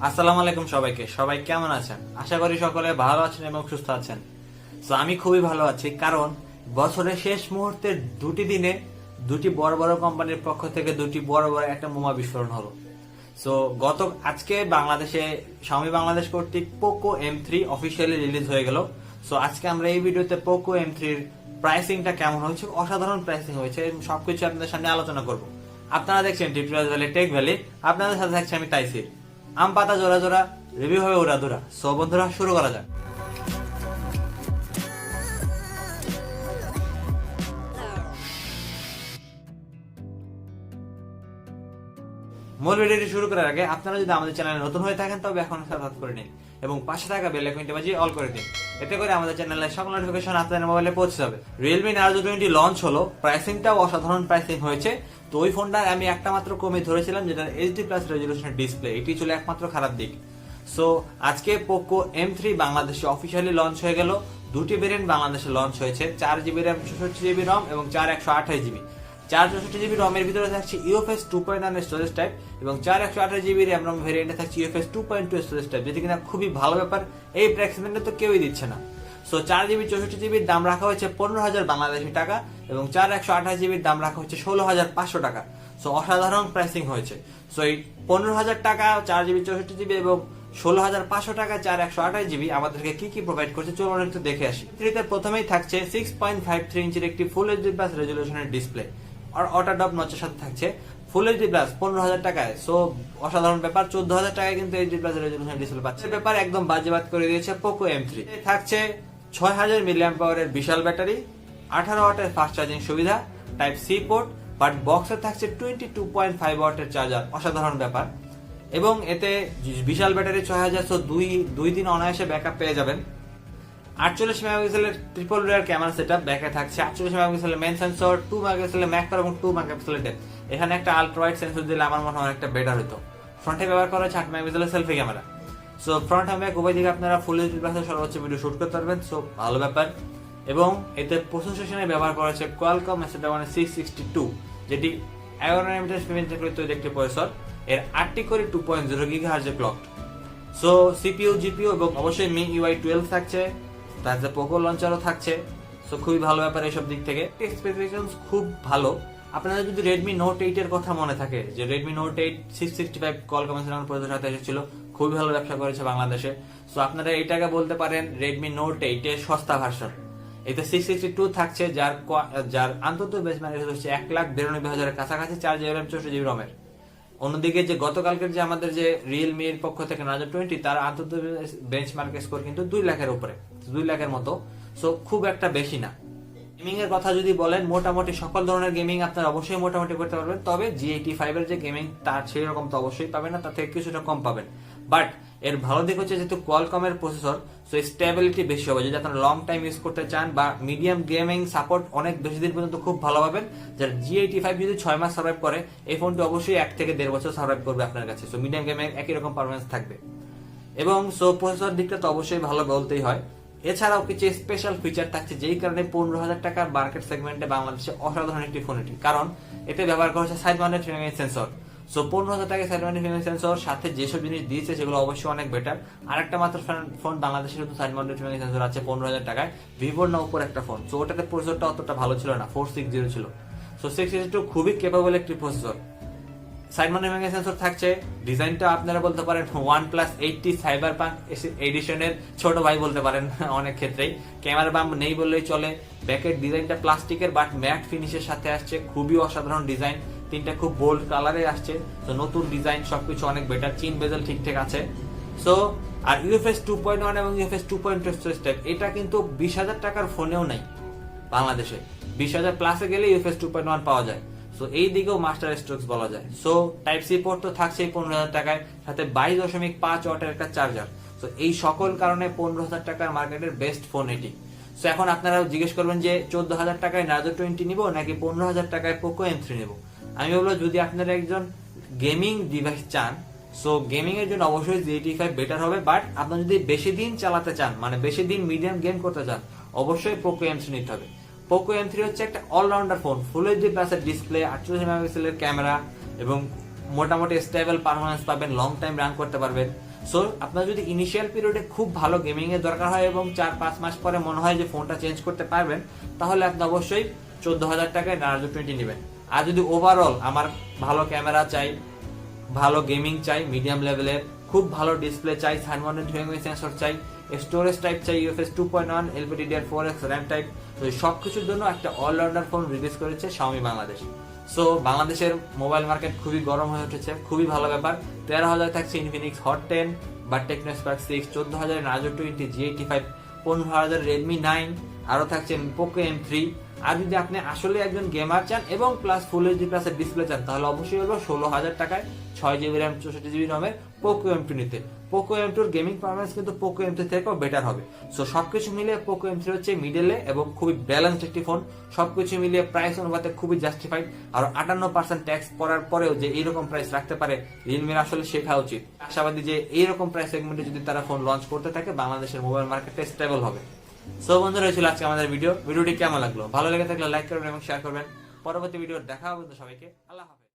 আসসালামু আলাইকুম সবাইকে। সবাই কেমন আছেন? আশা করি সকলে ভালো আছেন এবং সুস্থ আছেন। তো আমি খুবই ভালো আছি, কারণ বছরের শেষ মুহূর্তের দুটি দিনে দুটি বড় বড় কোম্পানির পক্ষ থেকে দুটি বড় বড় একটা বোমা বিস্ফোরণ হলো। সো আজকে বাংলাদেশে Xiaomi বাংলাদেশ কর্তৃক পোকো M3 অফিসিয়ালি রিলিজ হয়ে গেল। সো আজকে আমরা এই ভিডিওতে পোকো M3 এর প্রাইসিংটা কেমন হয়েছে, অসাধারণ প্রাইসিং হয়েছে, সবকিছু আপনাদের সামনে আলোচনা করব। আপনারা দেখছেন টিউটোরিয়াল ভ্যালি টেক ভ্যালি, আপনাদের সাথে থাকছে আমি তাইসির। আম পাতা জোড়া জোড়া, রিভিউ হবে উড়াধুরা। সো বন্ধুরা, শুরু করা যাক। মূল ভিডিওটি শুরু করার আগে আপনারা যদি আমাদের চ্যানেলে নতুন হয়ে থাকেন তবে এখন সাবস্ক্রাইব করে নিন এবং পাশে থাকা বেল আইকনটি বাজিয়ে অল করে দিন। এতে করে আমাদের চ্যানেলের সকল নোটিফিকেশন আপনাদের মোবাইলে পৌঁছে যাবে। Realme Narzo 20 লঞ্চ হলো, প্রাইসিংটাও অসাধারণ প্রাইসিং হয়েছে। তো ওই ফোনটার আমি একটা মাত্র কমে ধরেছিলাম, যেটা HD+ রেজলিউশনের ডিসপ্লে, এটি ছিল একমাত্র খারাপ দিক। সো আজকে পোকো M3 বাংলাদেশে অফিসিয়ালি লঞ্চ হয়ে গেল। দুটি ভেরিয়েন্ট বাংলাদেশে লঞ্চ হয়েছে, 4GB RAM 64GB ROM এবং 4128GB। 464GB ROM এর ভিতরে থাকছে UFS 2.1 স্টোরেজ টাইপ এবং 4128GB RAM ROM ভেরিয়েন্টে থাকছে UFS 2.2 স্টোরেজ টাইপ, যেটি কিনা খুবই ভালো ব্যাপার। এই প্রাইস সেগমেন্টে তো কেউই দিচ্ছে না। সো 4GB 64GB দাম রাখা হয়েছে 15,000 বাংলাদেশি টাকা এবং 4128GB দাম রাখা হচ্ছে 16,500 টাকা। সো অসাধারণ প্রাইসিং হয়েছে। সো এই 15,000 টাকা 4GB 64GB এবং 16,500 টাকা 4128GB আমাদেরকে কি কি প্রোভাইড করছে চলুন একটু দেখে আসি। প্রথমেই থাকছে 6.53 ইঞ্চির একটি ফুল HD+ রেজলিউশনের ডিসপ্লে আর অটোডপ নচের সাথে থাকছে ফুল HD+ 15,000 টাকায়। সো অসাধারণ ব্যাপার, 14,000 টাকায় কিন্তু HD+ রেজলিউশনের ডিসপ্লে পাচ্ছে। ব্যাপার একদম বাজেবাত করে দিয়েছে পোকো M3। থাকছে 6000 mAh এর বিশাল ব্যাটারি, 18 ওয়াটের ফাস্ট চার্জিং সুবিধা, টাইপ সি পোর্ট, বাট বক্সে থাকছে 22.5 ওয়াটের চার্জার। অসাধারণ ব্যাপার। এবং এতে বিশাল ব্যাটারি 6000, সো দুই দিন অনায়াসে ব্যাকআপ পেয়ে যাবেন। 48 মেগাপিক্সেলের ট্রিপল রিয়ার ক্যামেরা সেটআপ, ব্যাকে থাকছে 48 মেগাপিক্সেলের মেইন সেন্সর, 2 মেগাপিক্সেলের ম্যাক্রো এবং 2 মেগাপিক্সেলের ডেপথ। এখানে একটা আলট্রা ওয়াইড সেন্সর দিলে আমার মনে হয় একটা বেটার হতো। ফ্রন্টে ব্যবহার করা হচ্ছে 8 মেগাপিক্সেলের সেলফি ক্যামেরা। সো ফ্রন্ট এবং ব্যাক উভয় দিকে আপনারা ফুল এইচডি প্লাসে সর্বোচ্চ ভিডিও শুট করতে পারবেন। সো ভালো ব্যাপার। এবং এতে প্রসেসরে ব্যবহার করা হচ্ছে কোয়ালকম Snapdragon 662, যেটি 11 nanometer ফিঙ্গারপ্রিন্ট করে তৈরি একটি প্রসেসর। এর 8টি করে 2.0 GHz এ ক্লকড। সো সিপিইউ, জিপিইউ এবং অবশ্যই MIUI 12 থাকছে, তার পোকো লঞ্চারও থাকছে। সো খুবই ভালো ব্যাপার এইসব দিক থেকে। স্পেসিফিকেশনস খুব ভালো। আপনাদের যদি Redmi Note 8 এর কথা মনে থাকে, যে Redmi Note 8 665 Qualcomm Snapdragon processor সাথে এসেছিল, খুবই ভালো ব্যবসা করেছে বাংলাদেশে। সো আপনারা এটাকে বলতে পারেন Redmi Note 8 এর সস্তা ভার্সন। এতে 662 থাকছে, যার আন্তর্জাতিক বেঞ্চমার্ক হচ্ছে 1,92,000 এর কাছাকাছি, 4GB RAM 64GB ROM এর। অন্যদিকে যে গতকালকের যে আমাদের যে Realme এর পক্ষ থেকে Narzo 20, তার আন্তর্জাতিক বেঞ্চমার্ক স্কোর কিন্তু 2 লাখের উপরে, 2 লাখের মতো। সো খুব একটা বেশি না। গেমিং এর কথা যদি বলেন, মোটামুটি সকল ধরনের গেমিং আপনারা অবশ্যই মোটামুটি করতে পারবেন। তবে G85 এর যে গেমিং, তার সেই রকম তো অবশ্যই পাবেন না, তার থেকে কিছুটা কম পাবেন। বাট এর ভালো দিক হচ্ছে যেহেতু কোয়ালকম এর প্রসেসর, সো স্টেবিলিটি বেশি হবে। যদি আপনারা লং টাইম ইউজ করতে চান বা মিডিয়াম গেমিং সাপোর্ট অনেক বেশি দিন পর্যন্ত খুব ভালো পাবেন। যার G85 যদি 6 মাস সার্ভাইভ করে, এই ফোনটি অবশ্যই 1 থেকে 1.5 বছর সার্ভাইভ করবে আপনার কাছে। সো মিডিয়াম গেমে একই রকম পারফরমেন্স থাকবে। এবং সো প্রসেসর দিকটা তো অবশ্যই ভালো বলতেই হয়। এছাড়াও কিছু স্পেশাল ফিচার থাকছে, যেই কারণে 15,000 টাকার মার্কেট সেগমেন্টে বাংলাদেশে অসাধারণ একটি ফোন এটি। কারণ এতে ব্যবহার করা হচ্ছে side mounted fingerprint sensor. So 15,000 টাকায় সাইড মাউন্টেড ফিঙ্গারপ্রিন্ট সেন্সর সাথে যেসব জিনিস দিয়েছে সেগুলো অবশ্যই অনেক বেটার। আর একটা মাত্র ফোন বাংলাদেশে শুধু সাইড মাউন্টেড ফিঙ্গারপ্রিন্ট সেন্সর আছে 15,000 টাকায়, ভিভোর না উপর একটা ফোন। সো ওটাতে প্রসেসরটা অতটা ভালো ছিল না, 460 ছিল। সো 662 খুবই কেপেবল একটি processor. Side mounted fingerprint sensor থাকছে। ডিজাইনটা আপনারা বলতে পারেন OnePlus 80 সাইবারপাঙ্ক এডিশনের ছোট ভাই বলতে পারেন অনেক ক্ষেত্রেই। ক্যামেরা বাম্প নেই বললেই চলে। ব্যাকের ডিজাইনটা প্লাস্টিকের বাট ম্যাট ফিনিশের সাথে আসছে, খুবই অসাধারণ ডিজাইন। তিনটা খুব বোল্ড কালারে আসছে। তো নতুন ডিজাইন, সবকিছু অনেক বেটার। চিন বেজেল ঠিকঠাক আছে। সো আর UFS 2.1 এবং UFS 2.2 স্টোরেজ টাইপ, এটা কিন্তু 20,000 টাকার ফোনেও নাই বাংলাদেশে। 20,000 প্লাসে গেলে UFS 2.1 পাওয়া যায়। সো এই দিকেও মাস্টার স্ট্রোকস বলা যায়। সো টাইপ সি পোর্ট তো থাকছেই 15,000 টাকায়, সাথে 22.5 ওয়াটের একটা চার্জার। সো এই সকল কারণে 15,000 টাকার মার্কেটের বেস্ট ফোন এটি। সো এখন আপনারা জিজ্ঞেস করবেন যে 14,000 টাকায় Narzo 20 নিব নাকি 15,000 টাকায় পোকো M3 নেব। আমি বলবো, যদি আপনারা একজন গেমিং ডিভাইস চান, সো গেমিং এর জন্য অবশ্যই G85 বেটার হবে। বাট আপনারা যদি বেশি দিন চালাতে চান, মানে বেশি দিন মিডিয়াম গেম করতে চান, অবশ্যই পোকো M3 নিতে হবে। পোকো M3 হচ্ছে একটা allrounder phone, full HD plus এর ডিসপ্লে, 48 মেগাপিক্সেলের ক্যামেরা এবং মোটামুটি স্টেবল পারফরমেন্স পাবেন, লং টাইম রান করতে পারবেন। সো আপনার যদি ইনিশিয়াল পিরিয়ডে খুব ভালো গেমিং এর দরকার হয় এবং 4-5 মাস পরে মনে হয় যে ফোনটা চেঞ্জ করতে পারবেন, তাহলে আপনি অবশ্যই 14,000 টাকায় নার্জো 20 নেবেন। আর যদি ওভারঅল আমার ভালো ক্যামেরা চাই, ভালো গেমিং চাই, মিডিয়াম লেভেলের খুব ভালো ডিসপ্লে চাই, সাইড মাউন্টেড ফিঙ্গারপ্রিন্ট সেন্সর চাই, স্টোরেজ টাইপ চাই UFS 2.1, LPDDR4X র্যাম টাইপ, তো সবকিছুর জন্য একটা অলরাউন্ডার ফোন রিলিজ করেছে Xiaomi বাংলাদেশ। সো বাংলাদেশের মোবাইল মার্কেট খুবই গরম হয়ে উঠেছে, খুবই ভালো ব্যাপার। 13,000 থাকছে ইনফিনিক্স হট 10 বা Tecno Spark 6, 14,000 Narzo 20 G85, 15,000 Redmi 9, আরো থাকছে পোকো M3। আর যদি আপনি আসলে একজন গেমার চান এবং প্লাস ফুল এইচডি প্লাসের ডিসপ্লে চান, তাহলে অবশ্যই হলো 16,000 টাকায় 6GB RAM 64GB রমের Poco M2 নিতে। পোকো M2 গেমিং পারফরমেন্স কিন্তু পোকো M3 থেকেও বেটার হবে। সো সবকিছু মিলিয়ে পোকো M3 হচ্ছে মিডলে এবং খুবই ব্যালেন্সড একটি ফোন। সবকিছু মিলিয়ে প্রাইস অনুপাতে খুবই জাস্টিফাইড। আর 58% ট্যাক্স পড়ার পরেও যে এইরকম প্রাইস রাখতে পারে, রিয়েলমির আসলে শেখা উচিত। আশাবাদী যে এইরকম প্রাইস সেগমেন্টে যদি তারা ফোন লঞ্চ করতে থাকে, বাংলাদেশের মোবাইল মার্কেটে স্টেবল হবে। সো বন্ধুরা, ছিল আজকে আমাদের ভিডিওটি কেমন লাগলো? ভালো লেগে থাকলে লাইক করবেন এবং শেয়ার করবেন। পরবর্তী ভিডিও দেখা হবে সবাইকে। আল্লাহ হাফেজ।